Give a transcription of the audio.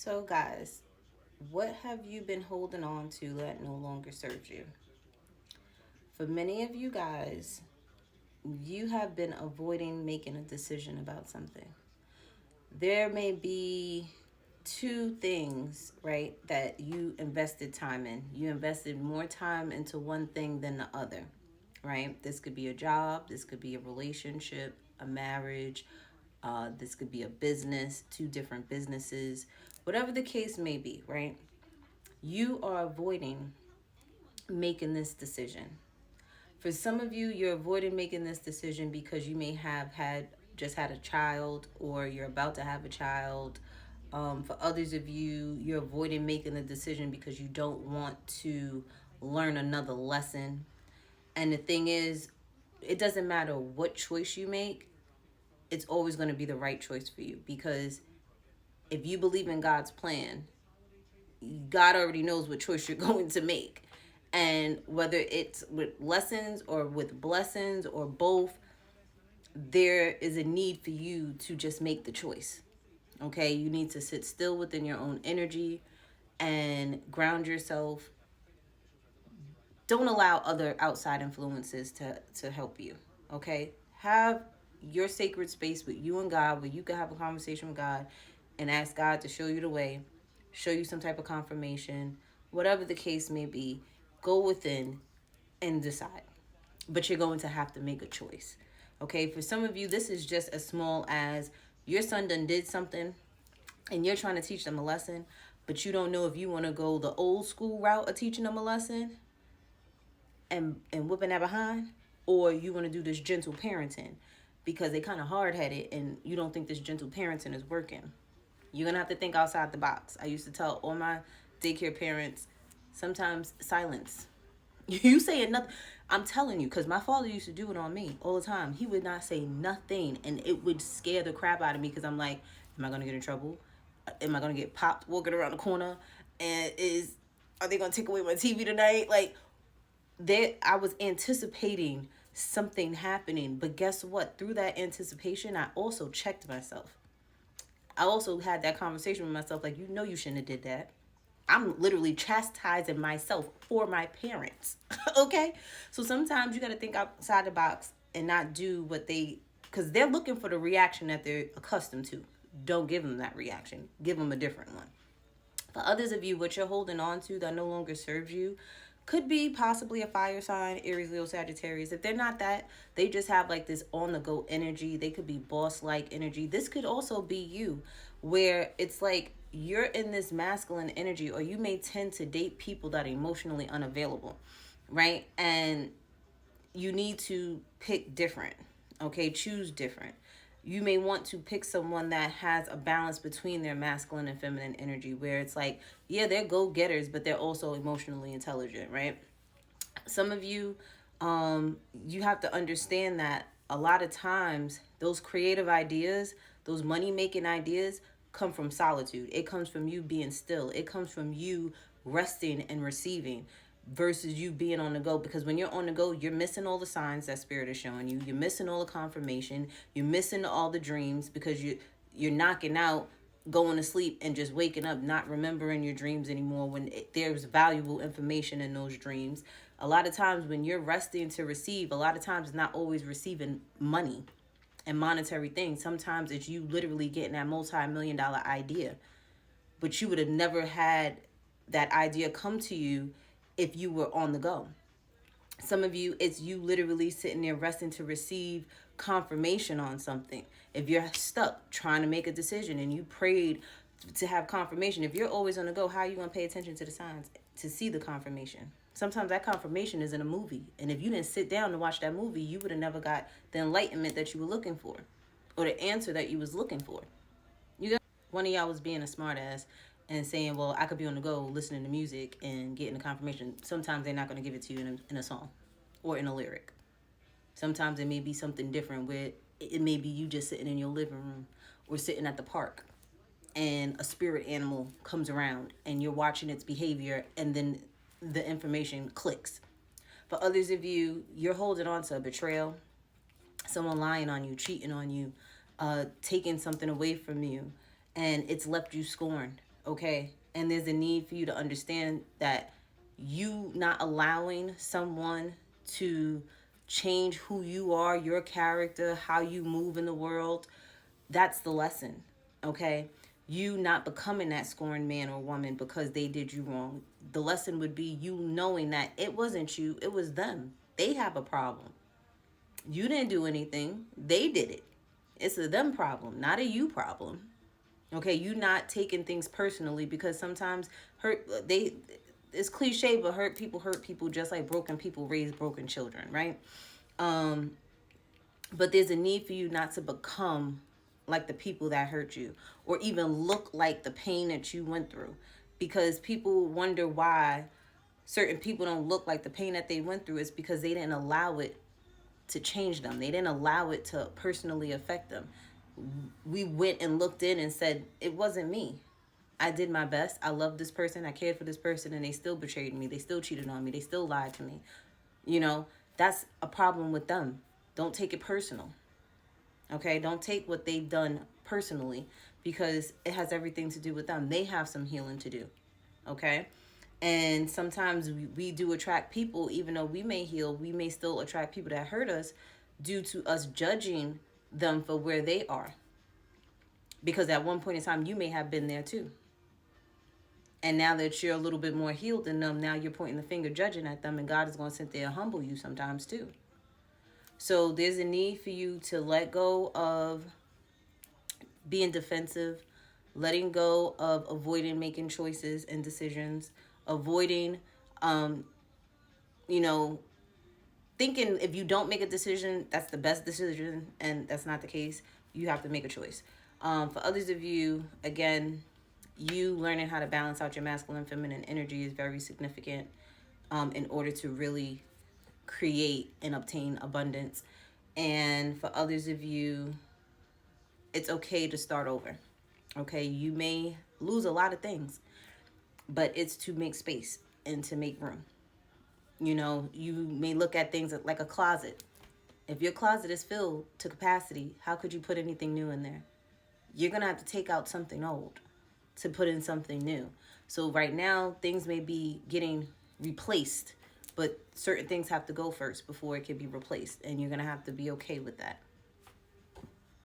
So, guys, what have you been holding on to that no longer serves you? For many of you guys, you have been avoiding making a decision about something. There may be two things, right, that you invested time in. You invested more time into one thing than the other, right? This could be a job, this could be a relationship, a marriage, this could be a business, two different businesses, whatever the case may be, right? You are avoiding making this decision. For some of you, you're avoiding making this decision because you may have had a child, or you're about to have a child. For others of you, you're avoiding making the decision because you don't want to learn another lesson. And the thing is, it doesn't matter what choice you make, it's always going to be the right choice for you, because if you believe in God's plan, God already knows what choice you're going to make. And whether it's with lessons or with blessings or both, there is a need for you to just make the choice. Okay? You need to sit still within your own energy and ground yourself. Don't allow other outside influences to help you. Okay? Have your sacred space with you and God, where you can have a conversation with God and ask God to show you the way, show you some type of confirmation, whatever the case may be. Go within and decide. But you're going to have to make a choice. Okay, for some of you, this is just as small as your son done did something and you're trying to teach them a lesson, but you don't know if you want to go the old school route of teaching them a lesson and whipping that behind, or you want to do this gentle parenting because they kind of hard headed and you don't think this gentle parenting is working. You're gonna have to think outside the box. I used to tell all my daycare parents, sometimes silence. You saying nothing. I'm telling you, because my father used to do it on me all the time. He would not say nothing, and it would scare the crap out of me, because I'm like, am I gonna get in trouble? Am I gonna get popped walking around the corner? And are they gonna take away my TV tonight? Like, there, I was anticipating something happening, but guess what? Through that anticipation, I also checked myself. I also had that conversation with myself, like, you shouldn't have did that. I'm literally chastising myself for my parents. Okay? So sometimes you got to think outside the box and not do because they're looking for the reaction that they're accustomed to. Don't give them that reaction. Give them a different one. For others of you, what you're holding on to that no longer serves you could be possibly a fire sign, Aries, Leo, Sagittarius. If they're not that, they just have like this on the go energy. They could be boss like energy. This could also be you, where it's like you're in this masculine energy, or you may tend to date people that are emotionally unavailable, right? And you need to pick different, okay? Choose different. You may want to pick someone that has a balance between their masculine and feminine energy, where it's like, yeah, they're go-getters, but they're also emotionally intelligent, right? Some of you, you have to understand that a lot of times those creative ideas, those money-making ideas, come from solitude. It comes from you being still. It comes from you resting and receiving, versus you being on the go. Because when you're on the go, you're missing all the signs that spirit is showing you. You're missing all the confirmation. You're missing all the dreams, because you're knocking out, going to sleep, and just waking up not remembering your dreams anymore, when there's valuable information in those dreams. A lot of times when you're resting to receive, a lot of times it's not always receiving money and monetary things. Sometimes it's you literally getting that multi-million-dollar idea, but you would have never had that idea come to you if you were on the go. Some of you, it's you literally sitting there resting to receive confirmation on something. If you're stuck trying to make a decision and you prayed to have confirmation, if you're always on the go, how are you going to pay attention to the signs to see the confirmation? Sometimes that confirmation is in a movie. And if you didn't sit down to watch that movie, you would have never got the enlightenment that you were looking for, or the answer that you was looking for. You got one of y'all was being a smartass and saying, well, I could be on the go listening to music and getting the confirmation. Sometimes they're not going to give it to you in a song or in a lyric. Sometimes it may be something different, where it may be you just sitting in your living room or sitting at the park, and a spirit animal comes around and you're watching its behavior, and then the information clicks. For others of you, you're holding on to a betrayal, someone lying on you, cheating on you, taking something away from you, and it's left you scorned. okay? And there's a need for you to understand that you not allowing someone to change who you are, your character, how you move in the world, that's the lesson, okay? You not becoming that scorned man or woman because they did you wrong. The lesson would be you knowing that it wasn't you, it was them. They have a problem. You didn't do anything, they did it. It's a them problem, not a you problem. Okay, you not taking things personally, because sometimes it's cliche, but hurt people just like broken people raise broken children, right? Um, but there's a need for you not to become like the people that hurt you, or even look like the pain that you went through, because people wonder why certain people don't look like the pain that they went through. Is because they didn't allow it to change them. They didn't allow it to personally affect them. We went and looked in and said, it wasn't me. I did my best. I loved this person. I cared for this person, and they still betrayed me. They still cheated on me. They still lied to me. You know, that's a problem with them. Don't take it personal. Okay? Don't take what they've done personally, because it has everything to do with them. They have some healing to do. Okay? And sometimes we do attract people, even though we may heal, we may still attract people that hurt us due to us judging them for where they are. Because at one point in time, you may have been there too. And now that you're a little bit more healed than them, now you're pointing the finger, judging at them, and God is going to sit there and humble you sometimes too. So there's a need for you to let go of being defensive, letting go of avoiding making choices and decisions, avoiding, you know, thinking if you don't make a decision, that's the best decision, and that's not the case. You have to make a choice. For others of you, again, you learning how to balance out your masculine and feminine energy is very significant in order to really create and obtain abundance. And for others of you, it's okay to start over. Okay, you may lose a lot of things, but it's to make space and to make room. You know, you may look at things like a closet. If your closet is filled to capacity, how could you put anything new in there? You're going to have to take out something old to put in something new. So right now, things may be getting replaced, but certain things have to go first before it can be replaced. And you're going to have to be okay with that.